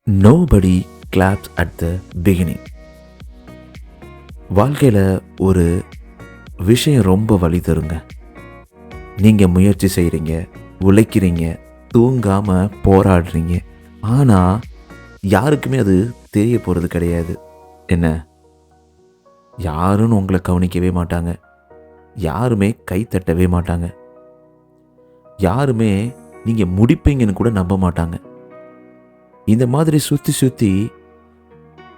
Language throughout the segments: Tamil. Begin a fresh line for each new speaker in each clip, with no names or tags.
Nobody claps at the beginning. வாழ்க்கையில் ஒரு விஷயம் ரொம்ப வலி தருங்க. நீங்கள் முயற்சி செய்கிறீங்க, உழைக்கிறீங்க, தூங்காமல் போராடுறீங்க. ஆனால் யாருக்குமே அது தெரிய போகிறது கிடையாது. என்ன, யாருன்னு உங்களை கவனிக்கவே மாட்டாங்க, யாருமே கை தட்டவே மாட்டாங்க, யாருமே நீங்கள் முடிப்பீங்கன்னு கூட நம்ப மாட்டாங்க. இந்த மாதிரி சுற்றி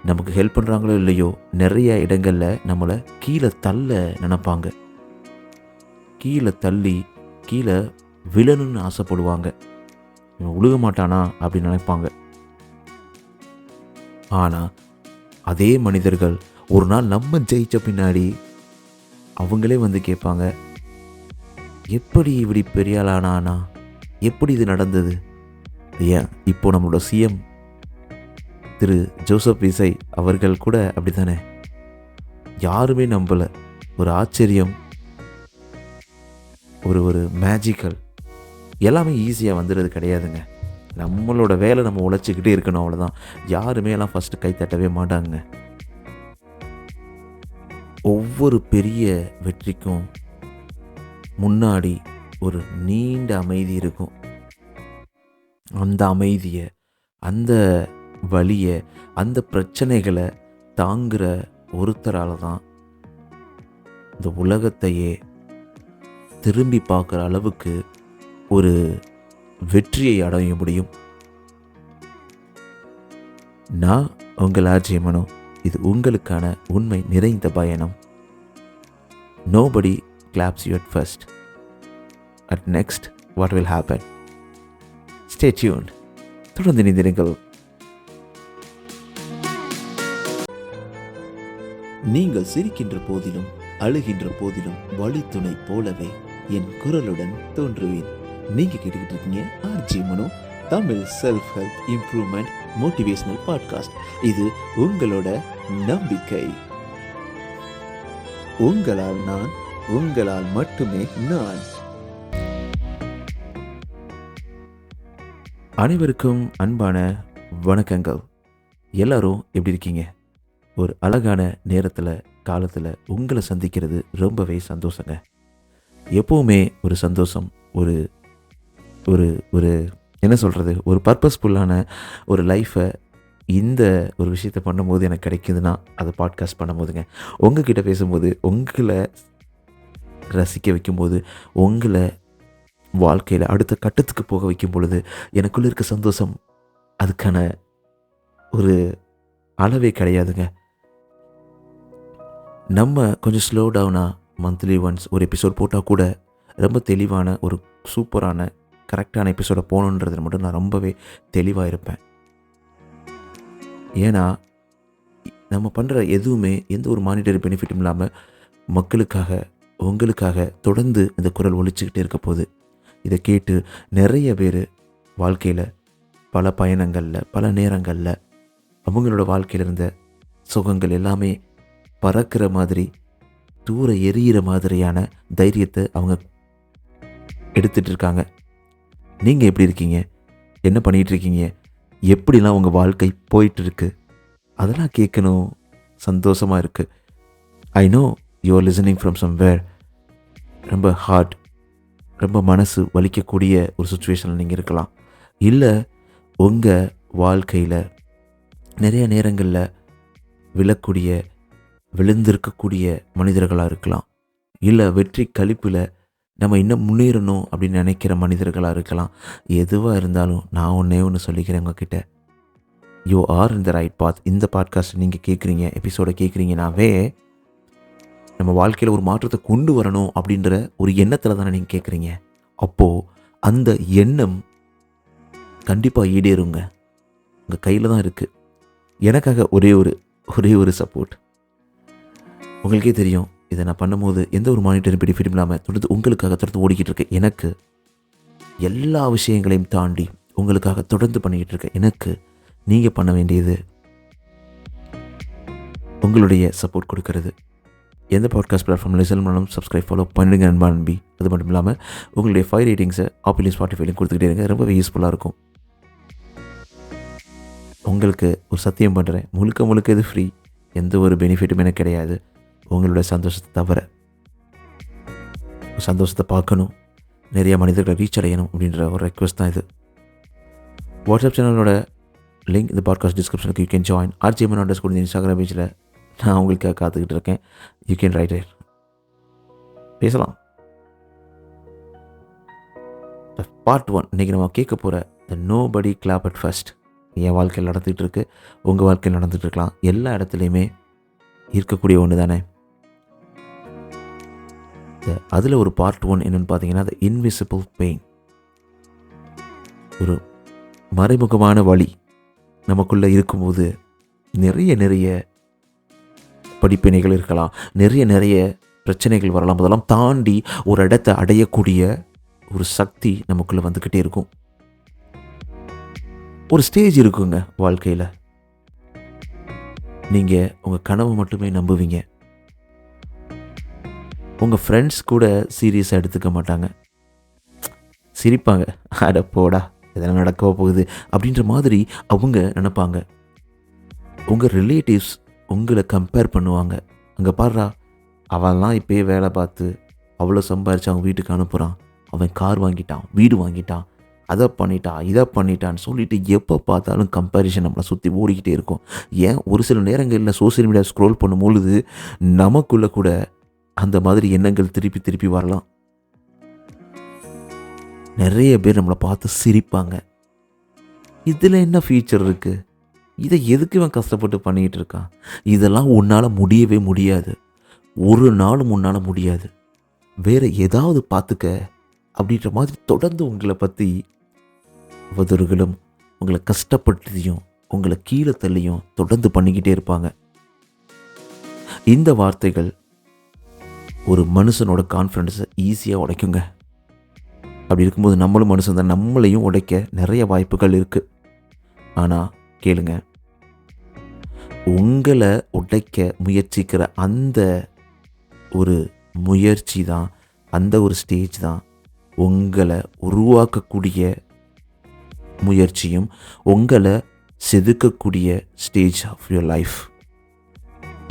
நமக்கு ஹெல்ப் பண்ணுறாங்களோ இல்லையோ, நிறைய இடங்களில் நம்மளை கீழே தள்ள நினைப்பாங்க. கீழே தள்ளி கீழே விழணும்னு ஆசைப்படுவாங்க. இவன் உழுக மாட்டானா அப்படின்னு நினைப்பாங்க. ஆனால் அதே மனிதர்கள் ஒரு நாள் நம்ம ஜெயிச்ச பின்னாடி அவங்களே வந்து கேட்பாங்க, எப்படி இப்படி பெரிய ஆளானா, எப்படி இது நடந்தது? ஏன் இப்போ நம்மளோட சிஎம் திரு ஜோசப் விசை அவர்கள் கூட அப்படி தானே, யாருமே நம்பலை. ஒரு ஆச்சரியம், ஒரு மேஜிக்கல், எல்லாமே ஈஸியாக வந்துடுறது கிடையாதுங்க. நம்மளோட வேலை நம்ம உழைச்சிக்கிட்டே இருக்கணும், அவ்வளோதான். யாருமே எல்லாம் ஃபஸ்ட்டு கை தட்டவே மாட்டாங்க. ஒவ்வொரு பெரிய வெற்றிக்கும் முன்னாடி ஒரு நீண்ட அமைதி இருக்கும். அந்த அமைதியை, அந்த வலியை, அந்த பிரச்சனைகளை தாங்குகிற ஒருத்தரால் தான் இந்த உலகத்தையே திரும்பி பார்க்குற அளவுக்கு ஒரு வெற்றியை அடைய முடியும். நான் உங்கள் ஆர்ஜே மனோ. இது உங்களுக்கான உண்மை நிறைந்த பயணம். Nobody claps you at first. At next, what will happen? Stay tuned. தொடர்ந்து இணைந்திருங்கள். நீங்கள் சிரிக்கின்ற போதிலும் அழுகின்ற போதிலும் வழித்துணை போலவே என் குரலுடன் தோன்றுவேன். நீங்க கேட்டுக்கிட்டு இருக்கீங்க RJ Mano, Tamil self help improvement motivational podcast. இது உங்களோட நம்பிக்கை. உங்களால் நான், உங்களால் மட்டுமே நான். அனைவருக்கும் அன்பான வணக்கங்கள். எல்லாரும் எப்படி இருக்கீங்க? ஒரு அழகான நேரத்தில், காலத்தில் உங்களை சந்திக்கிறது ரொம்பவே சந்தோஷங்க. எப்போவுமே ஒரு சந்தோஷம், ஒரு ஒரு ஒரு என்ன சொல்கிறது, ஒரு பர்பஸ்ஃபுல்லான ஒரு லைஃப்பை இந்த ஒரு விஷயத்தை பண்ணும்போது எனக்கு கிடைக்குதுன்னா அதை பாட்காஸ்ட் பண்ணும்போதுங்க. உங்ககிட்ட பேசும்போது, உங்களை ரசிக்க வைக்கும்போது, உங்களை வாழ்க்கையில் அடுத்த கட்டத்துக்கு போக வைக்கும் பொழுது எனக்குள்ளே இருக்க சந்தோஷம், அதுக்கான ஒரு அளவே கிடையாதுங்க. நம்ம கொஞ்சம் ஸ்லோ டவுனாக மந்த்லி ஒன்ஸ் ஒரு எபிசோட் போட்டால் கூட ரொம்ப தெளிவான ஒரு சூப்பரான கரெக்டான எபிசோடை போகணுன்றதில் மட்டும் நான் ரொம்பவே தெளிவாக இருப்பேன். ஏன்னா நம்ம பண்ணுற எதுவுமே எந்த ஒரு மானிட்டரி பெனிஃபிட்டும் இல்லாமல் மக்களுக்காக, உங்களுக்காக தொடர்ந்து இந்த குரல் ஒலிச்சுக்கிட்டே இருக்க போகுது. இதை கேட்டு நிறைய பேர் வாழ்க்கையில் பல பயணங்களில், பல நேரங்களில் அவங்களோட வாழ்க்கையில் இருந்த சுகங்கள் எல்லாமே பறக்கிற மாதிரி, தூர எரியிற மாதிரியான தைரியத்தை அவங்க எடுத்துகிட்டு இருக்காங்க. நீங்கள் எப்படி இருக்கீங்க? என்ன பண்ணிகிட்ருக்கீங்க? எப்படிலாம் உங்கள் வாழ்க்கை போயிட்டுருக்கு? அதெல்லாம் கேட்கணும், சந்தோஷமாக இருக்குது. I know you are listening from somewhere. ரொம்ப ஹார்ட், ரொம்ப மனசு வலிக்கக்கூடிய ஒரு சுச்சுவேஷனில் நீங்கள் இருக்கலாம். இல்லை, உங்கள் வாழ்க்கையில் நிறைய நேரங்களில் விழுந்திருக்கக்கூடிய மனிதர்களாக இருக்கலாம். இல்லை, வெற்றி கழிப்பில் நம்ம இன்னும் முன்னேறணும் அப்படின்னு நினைக்கிற மனிதர்களாக இருக்கலாம். எதுவாக இருந்தாலும் நான் ஒன்று சொல்லிக்கிறேன் உங்ககிட்ட, you are in the right path. இந்த பாட்காஸ்ட் நீங்கள் கேட்குறீங்க, எபிசோடை கேட்குறீங்கனாவே நம்ம வாழ்க்கையில் ஒரு மாற்றத்தை கொண்டு வரணும் அப்படின்ற ஒரு எண்ணத்தில் தானே நீங்கள் கேட்குறீங்க. அப்போது அந்த எண்ணம் கண்டிப்பாக ஈடேறுங்க. உங்கள் கையில் தான் இருக்குது. எனக்காக ஒரே ஒரு சப்போர்ட். உங்களுக்கே தெரியும், இதை நான் பண்ணும்போது எந்த ஒரு மானிட்டரி பெனிஃபிட்டும் இல்லாமல் தொடர்ந்து உங்களுக்காக தொடர்ந்து ஓடிக்கிட்டு இருக்கேன். எனக்கு எல்லா விஷயங்களையும் தாண்டி உங்களுக்காக தொடர்ந்து பண்ணிக்கிட்டு இருக்கேன். எனக்கு நீங்கள் பண்ண வேண்டியது உங்களுடைய சப்போர்ட் கொடுக்கறது. எந்த பாட்காஸ்ட் பிளாட்ஃபார்மில் செல்லும் சப்ஸ்கிரைப், ஃபாலோ பண்ணிடுங்க நண்பி. அது மட்டும் இல்லாமல் உங்களுடைய 5 ரேட்டிங்ஸை ஆப்பிளையும் ஸ்பாட்டிஃபைலையும் கொடுத்துக்கிட்டே இருங்க. ரொம்பவே யூஸ்ஃபுல்லாக இருக்கும். உங்களுக்கு ஒரு சத்தியம் பண்ணுறேன், முழுக்க முழுக்க இது ஃப்ரீ. எந்த ஒரு பெனிஃபிட்டும் எனக்கு கிடையாது. உங்களோட சந்தோஷத்தை தவிர. சந்தோஷத்தை பார்க்கணும், நிறைய மனிதர்களை ரீச் அடையணும் அப்படின்ற ஒரு ரெக்வஸ்ட் தான் இது. வாட்ஸ்அப் சேனலோட லிங்க் இந்த பாட்காஸ்ட் டிஸ்கிரிப்ஷனுக்கு யூ கேன் ஜாயின். RJ_Manounderscore இந்த இன்ஸ்டாகிராம் பேஜில் நான் உங்களுக்காக காத்துக்கிட்டு இருக்கேன். யூ கேன் ரைட் இட், பேசலாம். பார்ட் 1 இன்றைக்கி நம்ம கேட்க போகிற the nobody clap at first என் வாழ்க்கையில் நடந்துகிட்டு இருக்கு, உங்கள் வாழ்க்கையில் நடந்துகிட்டு இருக்கலாம். எல்லா இடத்துலையுமே இருக்கக்கூடிய ஒன்று தானே. அதில் ஒரு பார்ட் 1 என்னென்னு பார்த்தீங்கன்னா, த இன்விசிபிள் பெயின். ஒரு மறைமுகமான வலி நமக்குள்ளே இருக்கும்போது நிறைய படிப்பினைகள் இருக்கலாம், நிறைய பிரச்சனைகள் வரலாம். அதெல்லாம் தாண்டி ஒரு இடத்தை அடையக்கூடிய ஒரு சக்தி நமக்குள்ளே வந்துக்கிட்டே இருக்கும். ஒரு ஸ்டேஜ் இருக்குங்க வாழ்க்கையில், நீங்கள் உங்கள் கனவு மட்டுமே நம்புவீங்க. உங்கள் ஃப்ரெண்ட்ஸ் கூட சீரியஸாக எடுத்துக்க மாட்டாங்க, சிரிப்பாங்க. அட போடா, இதெல்லாம் நடக்கவா போகுது அப்படின்ற மாதிரி அவங்க நினைப்பாங்க. உங்கள் ரிலேட்டிவ்ஸ் உங்களை கம்பேர் பண்ணுவாங்க. அங்கே பாடுறா, அவன்லாம் இப்போயே வேலை பார்த்து அவ்வளோ சம்பாரித்து அவங்க வீட்டுக்கு அனுப்புகிறான், அவன் கார் வாங்கிட்டான், வீடு வாங்கிட்டான், அதை பண்ணிட்டான், இதை பண்ணிட்டான்னு சொல்லிட்டு எப்போ பார்த்தாலும் கம்பேரிஷன் நம்மளை சுற்றி ஓடிக்கிட்டே இருக்கும். ஏன் ஒரு சில நேரங்களில் சோசியல் மீடியா ஸ்க்ரோல் பண்ணும்பொழுது நமக்குள்ளே கூட அந்த மாதிரி எண்ணங்கள் திருப்பி வரலாம். நிறைய பேர் நம்மளை பார்த்து சிரிப்பாங்க. இதில் என்ன ஃபீச்சர் இருக்குது, இதை எதுக்கு இவன் கஷ்டப்பட்டு பண்ணிக்கிட்டு இருக்கான், இதெல்லாம் உன்னால் முடியவே முடியாது, ஒரு நாளும் உன்னால் முடியாது, வேறு ஏதாவது பார்த்துக்க அப்படின்ற மாதிரி தொடர்ந்து உங்களை பற்றி அவதூறுகளும் உங்களை கஷ்டப்பட்டதையும் உங்களை கீழே தள்ளியும் தொடர்ந்து பண்ணிக்கிட்டே இருப்பாங்க. இந்த வார்த்தைகள் ஒரு மனுஷனோட கான்ஃபிடன்ஸை ஈஸியாக உடைக்குங்க. அப்படி இருக்கும்போது நம்மளும் மனுஷன் தான், நம்மளையும் உடைக்க நிறைய வாய்ப்புகள் இருக்குது. ஆனால் கேளுங்க, உங்களை உடைக்க முயற்சிக்கிற அந்த ஒரு முயற்சி தான், அந்த ஒரு ஸ்டேஜ் தான் உங்களை உருவாக்கக்கூடிய முயற்சியும் உங்களை செதுக்கக்கூடிய ஸ்டேஜ் ஆஃப் யுவர் லைஃப்.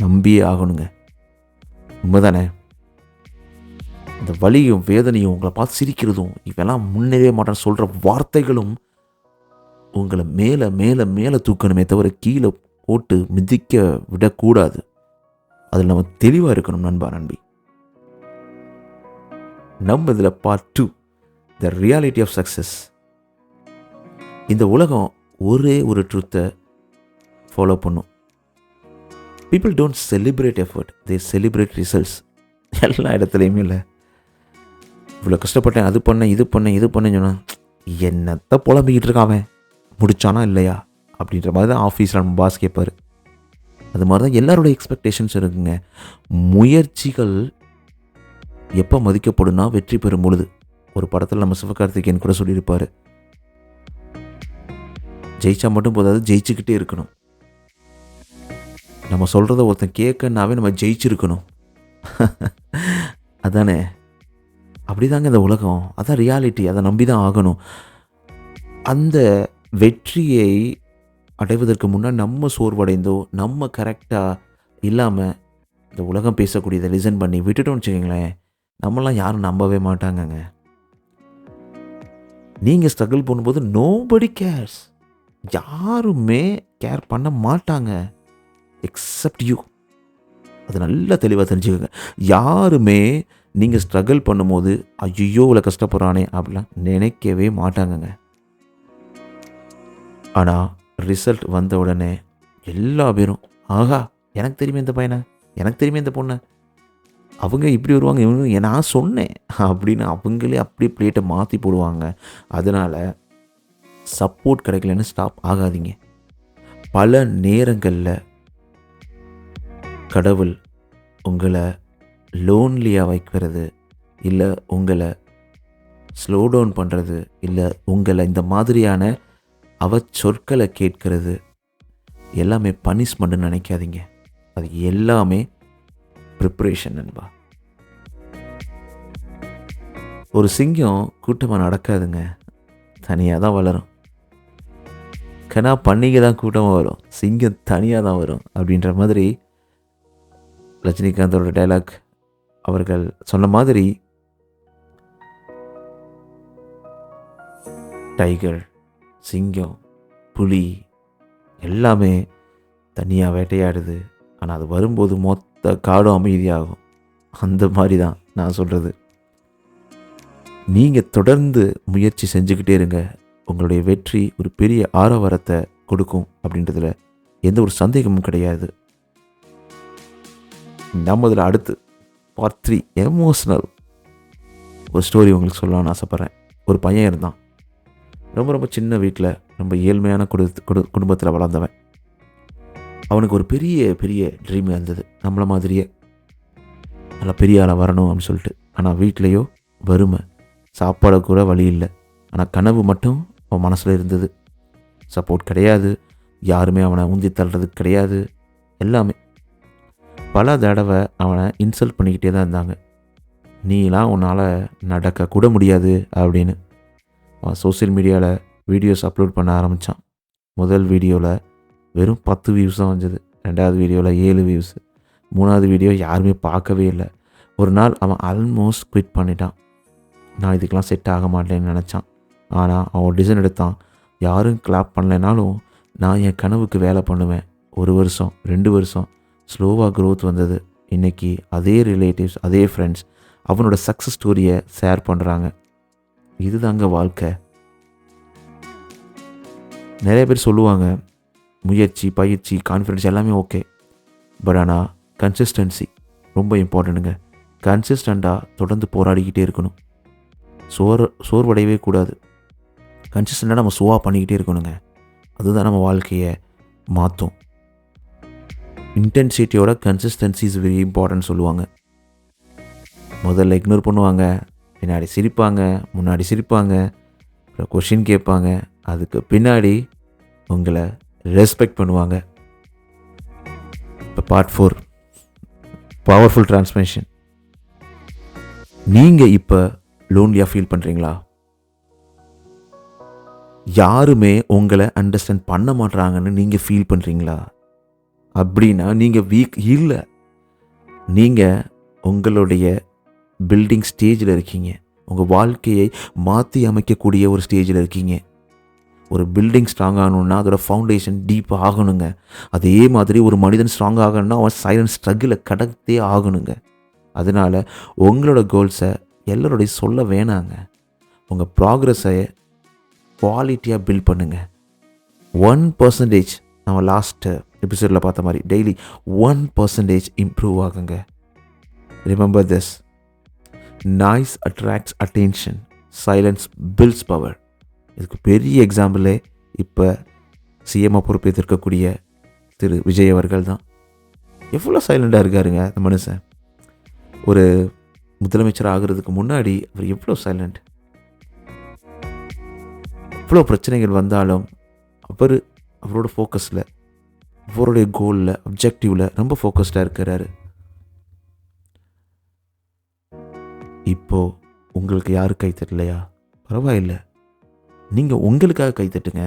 நம்பியே ஆகணுங்க, உண்மைதானே? இந்த வலியும் வேதனையும் உங்களை பார்த்து சிரிக்கிறதும் இவெல்லாம் முன்னேறவே மாட்டான்னு சொல்கிற வார்த்தைகளும் உங்களை மேலே மேலே மேலே தூக்கணுமே தவிர கீழே போட்டு மிதிக்க விடக்கூடாது. அதில் நம்ம தெளிவாக இருக்கணும் நண்பா, நம்பி. நம்ம இதில் part 2, the reality of success. இந்த உலகம் ஒரே ஒரு ட்ரூத்தை ஃபாலோ பண்ணும். People don't celebrate effort, they celebrate results. எல்லா இடத்துலையுமே இல்லை, இவ்வளோ கஷ்டப்பட்டேன், அது பண்ணேன், இது பண்ணேன்னு சொன்னால் என்னத்தை புலம்பிக்கிட்டு இருக்கான் அவன், முடிச்சானா இல்லையா அப்படின்ற மாதிரி தான் ஆஃபீஸில் நம்ம பாஸ் கேட்பார். அது மாதிரி தான் எல்லாரோட எக்ஸ்பெக்டேஷன்ஸ் இருக்குங்க. முயற்சிகள் எப்போ மதிக்கப்படும்னா வெற்றி பெறும் பொழுது. ஒரு படத்தில் நம்ம சிவகார்த்திகேயன் கூட சொல்லியிருப்பார், ஜெயிச்சா மட்டும் போதாது, ஜெயிச்சுக்கிட்டே இருக்கணும். நம்ம சொல்கிறத ஒருத்தன் கேட்கனாவே நம்ம ஜெயிச்சிருக்கணும். அதானே? அப்படி தாங்க இந்த உலகம், அதான் ரியாலிட்டி, அதை நம்பி தான் ஆகணும். அந்த வெற்றியை அடைவதற்கு முன்னாடி நம்ம சோர்வடைந்தோ நம்ம கரெக்டாக இல்லாமல் இந்த உலகம் பேசக்கூடியதை லிசன் பண்ணி விட்டுட்டோம்னு வச்சுக்கோங்களேன், நம்மளாம் யாரும் நம்பவே மாட்டாங்கங்க. நீங்கள் ஸ்ட்ரகிள் பண்ணும்போது நோபடி கேர்ஸ், யாருமே கேர் பண்ண மாட்டாங்க எக்ஸப்ட் யூ. அது நல்லா தெளிவாக தெரிஞ்சுக்கோங்க. யாருமே நீங்கள் ஸ்ட்ரகிள் பண்ணும்போது ஐயோ இவ்வளோ கஷ்டப்படுறானே அப்படிலாம் நினைக்கவே மாட்டாங்கங்க. ஆனால் ரிசல்ட் வந்த உடனே எல்லா பேரும், ஆகா எனக்கு தெரியுமே இந்த பையனை, எனக்கு தெரியுமே இந்த பொண்ணை, அவங்க இப்படி வருவாங்க, இவங்க நான் சொன்னேன் அப்படின்னு அவங்களே அப்படியே பிளேட்டை மாற்றி போடுவாங்க. அதனால் சப்போர்ட் கிடைக்கலன்னு ஸ்டாப் ஆகாதீங்க. பல நேரங்களில் கடவுள் உங்களை லோன்லியாக வைக்கிறது, இல்லை உங்களை ஸ்லோ டவுன் பண்ணுறது, இல்லை உங்களை இந்த மாதிரியான சொற்களை கேட்கறது எல்லாமே பனிஷ்மெண்ட்டுன்னு நினைக்காதீங்க. அது எல்லாமே ப்ரிப்ரேஷன் நண்பா. ஒரு சிங்கம் கூட்டமாக நடக்காதுங்க, தனியாக தான் வளரும். சிக்கனா பன்னிங்க தான் கூட்டமாக வரும், சிங்கம் தனியாக தான் வரும் அப்படின்ற மாதிரி ரஜினிகாந்தோட டைலாக் அவர்கள் சொன்ன மாதிரி டைகர், சிங்கம், புலி எல்லாமே தனியாக வேட்டையாடுது. ஆனால் அது வரும்போது மொத்த காடும் அமைதியாகும். அந்த மாதிரி தான் நான் சொல்கிறது. நீங்கள் தொடர்ந்து முயற்சி செஞ்சுக்கிட்டே இருங்க. உங்களுடைய வெற்றி ஒரு பெரிய ஆரவாரத்தை கொடுக்கும் அப்படின்றதுல எந்த ஒரு சந்தேகமும் கிடையாது. நம்ம இதில் அடுத்து பார்ட் 3 எமோஷ்னல் ஒரு ஸ்டோரி உங்களுக்கு சொல்லலாம்னு ஆசைப்பட்றேன். ஒரு பையன் இருந்தான். ரொம்ப ரொம்ப சின்ன வீட்டில், ரொம்ப ஏழ்மையான குடும்பத்தில் வளர்ந்தவன். அவனுக்கு ஒரு பெரிய பெரிய ட்ரீம் இருந்தது, நம்மளை மாதிரியே நல்லா பெரிய ஆளாக வரணும் அப்படின்னு சொல்லிட்டு. ஆனால் வீட்லேயோ வறுமை, சாப்பாடு கூட வழி இல்லை. ஆனால் கனவு மட்டும் அவன் மனசில் இருந்தது. சப்போர்ட் கிடையாது, யாருமே அவனை உந்தி தள்ளுறதுக்கு கிடையாது. எல்லாமே பல தடவை அவனை இன்சல்ட் பண்ணிக்கிட்டே தான் இருந்தாங்க. நீலாம் உன்னால் நடக்க கூட முடியாது அப்படின்னு. அவன் சோசியல் மீடியாவில் வீடியோஸ் அப்லோட் பண்ண ஆரம்பித்தான். முதல் வீடியோவில் வெறும் 10 வியூஸ் தான் வந்தது. 2வது வீடியோவில் 7 வியூஸ். 3வது வீடியோ யாருமே பார்க்கவே இல்லை. ஒரு நாள் அவன் ஆல்மோஸ்ட் குவிட் பண்ணிட்டான். நான் இதுக்கெலாம் செட் ஆக மாட்டேன்னு நினச்சான். ஆனால் அவன் ஒரு டிசைன் எடுத்தான். யாரும் கிளாப் பண்ணலைனாலும் நான் என் கனவுக்கு வேலை பண்ணுவேன். 1 வருஷம் 2 வருஷம் ஸ்லோவாக க்ரோத் வந்தது. இன்றைக்கி அதே ரிலேட்டிவ்ஸ், அதே ஃப்ரெண்ட்ஸ் அவனோட சக்ஸஸ் ஸ்டோரியை ஷேர் பண்ணுறாங்க. இதுதாங்க வாழ்க்கை. நிறைய பேர் சொல்லுவாங்க முயற்சி, பயிற்சி, கான்ஃபிடென்ஸ் எல்லாமே ஓகே, பட் ஆனால் கன்சிஸ்டன்சி ரொம்ப இம்பார்ட்டண்ட்டுங்க. கன்சிஸ்டண்ட்டாக தொடர்ந்து போராடிக்கிட்டே இருக்கணும். சோர்வடையவே கூடாது. கன்சிஸ்டண்ட்டாக நம்ம ஷோவாக பண்ணிக்கிட்டே இருக்கணுங்க. அதுதான் நம்ம வாழ்க்கையை மாற்றும். இன்டென்சிட்டியோட கன்சிஸ்டன்சி இஸ் வெரி இம்பார்ட்டன்ட் சொல்லுவாங்க. முதல்ல இக்னோர் பண்ணுவாங்க, பின்னாடி சிரிப்பாங்க, முன்னாடி சிரிப்பாங்க, அப்புறம் கொஷின் கேட்பாங்க, அதுக்கு பின்னாடி உங்களை ரெஸ்பெக்ட் பண்ணுவாங்க. இப்போ பார்ட் 4 பவர்ஃபுல் டிரான்ஸ்ஃபர்மேஷன். நீங்கள் இப்போ லோன்லியாக ஃபீல் பண்ணுறீங்களா? யாருமே உங்களை அண்டர்ஸ்டாண்ட் பண்ண மாட்றாங்கன்னு நீங்கள் ஃபீல் பண்ணுறீங்களா? அப்படின்னா நீங்கள் வீக் இல்லை. நீங்கள் உங்களுடைய பில்டிங் ஸ்டேஜில் இருக்கீங்க. உங்கள் வாழ்க்கையை மாற்றி அமைக்கக்கூடிய ஒரு ஸ்டேஜில் இருக்கீங்க. ஒரு பில்டிங் ஸ்ட்ராங் ஆகணுன்னா அதோட ஃபவுண்டேஷன் டீப்பாக ஆகணுங்க. அதே மாதிரி ஒரு மனிதன் ஸ்ட்ராங் ஆகணும்னா அவன் சைலண்ட் ஸ்ட்ரகிளை கடத்தே ஆகணுங்க. அதனால் உங்களோட கோல்ஸை எல்லோருடைய சொல்ல வேணாங்க. உங்கள் ப்ராக்ரஸை குவாலிட்டியாக பில்ட் பண்ணுங்கள். 1% நம்ம லாஸ்ட் எபிசோடில் பார்த்த மாதிரி டெய்லி 1% இம்ப்ரூவ் ஆகுங்க. Remember this, noise attracts attention, silence builds power. இதுக்கு பெரிய எக்ஸாம்பிளே இப்போ சிஎம்மாக பொறுப்பேற்றிருக்கக்கூடிய திரு விஜய் அவர்கள் தான். எவ்வளோ சைலண்டாக இருக்காருங்க அந்த மனுஷன். ஒரு முதலமைச்சர் ஆகிறதுக்கு முன்னாடி அவர் எவ்வளோ சைலண்ட். எவ்வளோ பிரச்சனைகள் வந்தாலும் அவரோட ஃபோக்கஸில், அவருடைய கோலில், அப்ஜெக்டிவில் ரொம்ப ஃபோக்கஸ்டாக இருக்கிறாரு. இப்போது உங்களுக்கு யாரும் கை தட்டலையா? பரவாயில்லை, நீங்கள் உங்களுக்காக கை தட்டுங்க.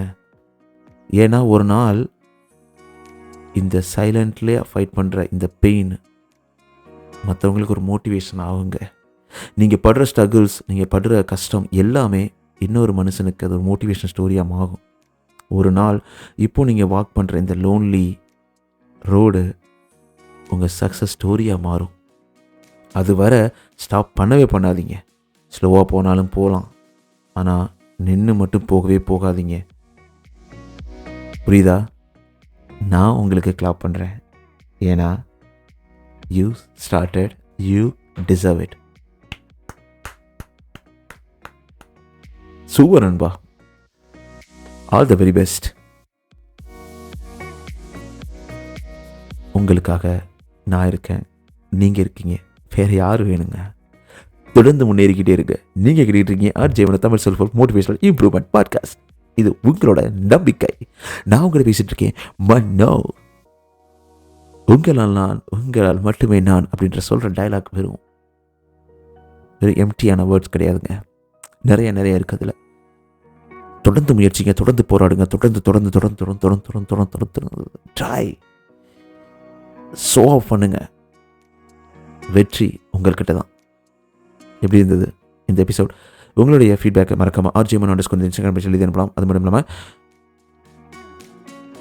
ஏன்னா ஒரு நாள் இந்த சைலண்ட்லேயே ஃபைட் பண்ணுற இந்த பெயின் மற்றவங்களுக்கு ஒரு மோட்டிவேஷன் ஆகுங்க. நீங்கள் படுற ஸ்ட்ரகிள்ஸ், நீங்கள் படுற கஷ்டம் எல்லாமே இன்னொரு மனுஷனுக்கு அது ஒரு மோட்டிவேஷன் ஸ்டோரியாக ஆகும். ஒரு நாள் இப்போ நீங்கள் வாக் பண்ணுற இந்த லோன்லி ரோடு உங்கள் சக்ஸஸ் ஸ்டோரியாக மாறும். அது வர ஸ்டாப் பண்ணவே பண்ணாதீங்க. ஸ்லோவாக போனாலும் போகலாம், ஆனால் நின்று மட்டும் போகவே போகாதீங்க. புரியுதா? நான் உங்களுக்கு கிளாப் பண்ணுறேன். ஏன்னா you started, you deserve it. Super நண்பா. All the very best. உங்களுக்காக நான் இருக்கேன், நீங்கள் இருக்கீங்க, வேறு யார் வேணுங்க? தொடர்ந்து முன்னேறிக்கிட்டே இருக்கு. நீங்கள் கேட்டுக்கிட்டு இருக்கீங்க ஆர்ஜேவன Tamil self help motivational improvement podcast. இது உங்களோட நம்பிக்கை. நான் உங்களை பேசிட்டு இருக்கேன். மன்னோ, உங்களால் நான், உங்களால் மட்டுமே நான் அப்படின்ற சொல்கிற டைலாக் வெறும் எம்டியான வேர்ட்ஸ் கிடையாதுங்க. நிறைய இருக்குது அதில். தொடர்ந்து முயற்சிங்க, தொடர்ந்து போராடுங்க, தொடர்ந்து ட்ரை ஷோ ஆஃப் பண்ணுங்க. வெற்றி உங்கள்கிட்ட தான். எப்படி இருந்தது இந்த எபிசோட்? உங்களுடைய ஃபீட்பேக்கை மறக்காமல் RJ_Mano_ இன்ஸ்டாகிராம் பேஜில் எழுதி அனுப்பலாம். அது மட்டும் இல்லாமல்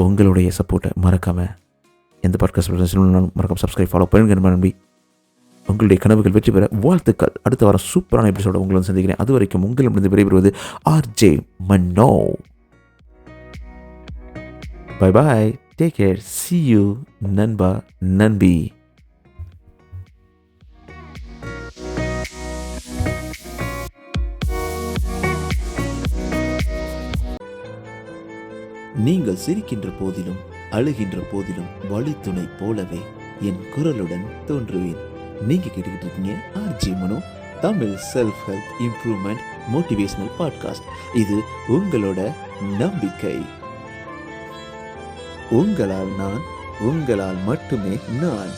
உங்களுடைய சப்போர்ட்டை மறக்காமல் எந்த பாட்காஸ்ட் மறக்காமல் சப்ஸ்கிரைப் ஃபாலோ பண்ணுங்க நம்பி. உங்களுடைய கனவுகள் வெற்றி பெற வாழ்த்துக்கள். அடுத்த வாரம் சூப்பரான எபிசோட உங்களை சந்திக்கிறேன். அது வரைக்கும் உங்களிடமிருந்து விடைபெறுவது RJ_Mano. Bye bye, take care, see you நண்பா நண்பி. நீங்கள் சிரிக்கின்ற போதிலும் அழுகின்ற போதிலும் வழித்துணை போலவே என் குரலுடன் தோன்றுவேன். நீங்க கேட்டுக்கிட்டு இருக்கீங்க RJ_Mano Tamil self help improvement motivational podcast. இது உங்களோட நம்பிக்கை. உங்களால் நான், உங்களால் மட்டுமே நான்.